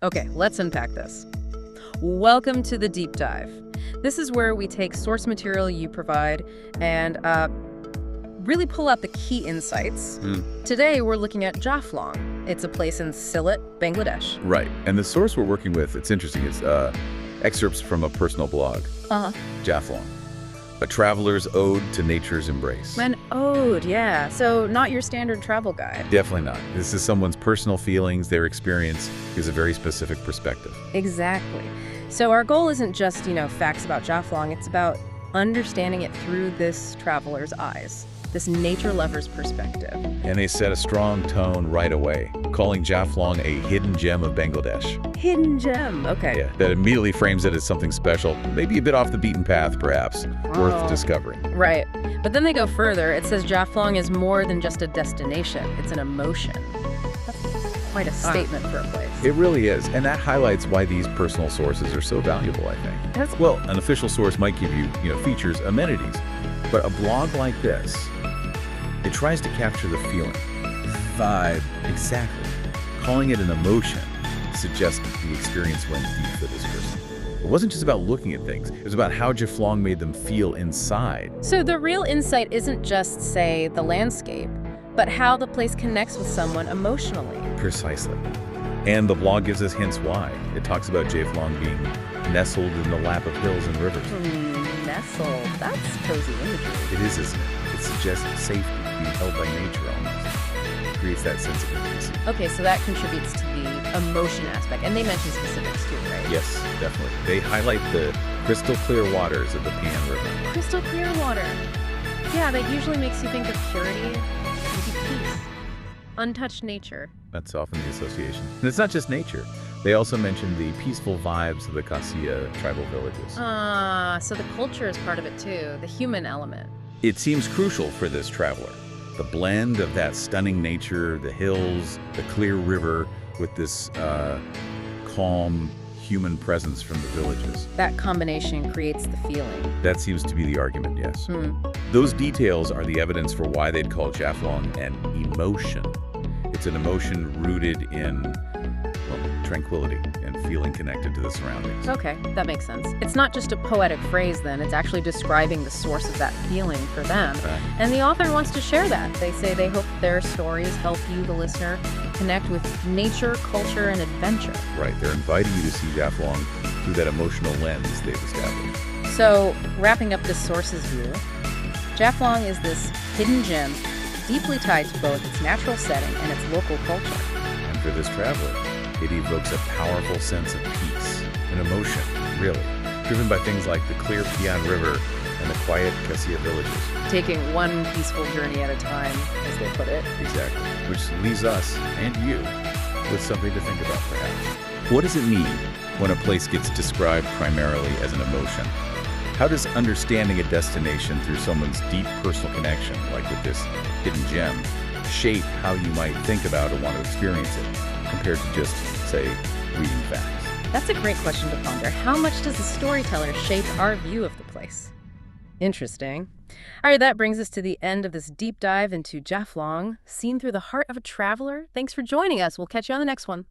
Okay, let's unpack this. Welcome to the deep dive. This is where we take source material you provide and really pull out the key insights. Today, we're looking at Jaflong. It's a place in Sylhet, Bangladesh. Right. And the source we're working with, it's interesting, is excerpts from a personal blog, Jaflong, a traveler's ode to nature's embrace. An ode, yeah. So not your standard travel guide. Definitely not. This is someone's personal feelings, their experience gives a very specific perspective. Exactly. So our goal isn't just, facts about Jaflong. It's about understanding it through this traveler's eyes, this nature lover's perspective. And they set a strong tone right away, calling Jaflong a hidden gem of Bangladesh. Hidden gem, okay. Yeah, that immediately frames it as something special, maybe a bit off the beaten path, perhaps, worth discovering. Right. But then they go further. It says Jaflong is more than just a destination. It's an emotion. That's quite a statement for a place. It really is, and that highlights why these personal sources are so valuable, I think. Well, an official source might give you, features, amenities, but a blog like this, it tries to capture the feeling, vibe, exactly. Calling it an emotion suggests that the experience went deep for this person. It wasn't just about looking at things. It was about how Jaflong made them feel inside. So the real insight isn't just, say, the landscape, but how the place connects with someone emotionally. Precisely. And the blog gives us hints why. It talks about Jaflong being nestled in the lap of hills and rivers. Nestled. That's cozy imagery. It is, isn't it? It suggests safety, being held by nature almost. It creates that sense of intimacy. Okay, so that contributes to the emotion aspect. And they mention specifics too, right? Yes, definitely. They highlight the crystal clear waters of the Pan River. Crystal clear water. Yeah, that usually makes you think of purity, maybe peace. Untouched nature. That's often the association. And it's not just nature. They also mention the peaceful vibes of the Kasia tribal villages. So the culture is part of it too, the human element. It seems crucial for this traveler. The blend of that stunning nature, the hills, the clear river, with this calm human presence from the villages. That combination creates the feeling. That seems to be the argument, yes. Those details are the evidence for why they'd call Jaflong an emotion. It's an emotion rooted in, tranquility and feeling connected to the surroundings. Okay, that makes sense. It's not just a poetic phrase then, it's actually describing the source of that feeling for them. And the author wants to share that. They say they hope their stories help you, the listener, connect with nature, culture, and adventure. Right, they're inviting you to see Jaflong through that emotional lens they've established. So, wrapping up this source's view, Jaflong is this hidden gem deeply tied to both its natural setting and its local culture. And for this traveler, it evokes a powerful sense of peace, an emotion, really, driven by things like the clear Pian River and the quiet Kasia villages. Taking one peaceful journey at a time, as they put it. Exactly, which leaves us, and you, with something to think about, perhaps. What does it mean when a place gets described primarily as an emotion? How does understanding a destination through someone's deep personal connection, like with this hidden gem, shape how you might think about or want to experience it, compared to just, say, reading facts? That's a great question to ponder. How much does the storyteller shape our view of the place? Interesting. All right, that brings us to the end of this deep dive into Jaflong, seen through the heart of a traveler. Thanks for joining us. We'll catch you on the next one.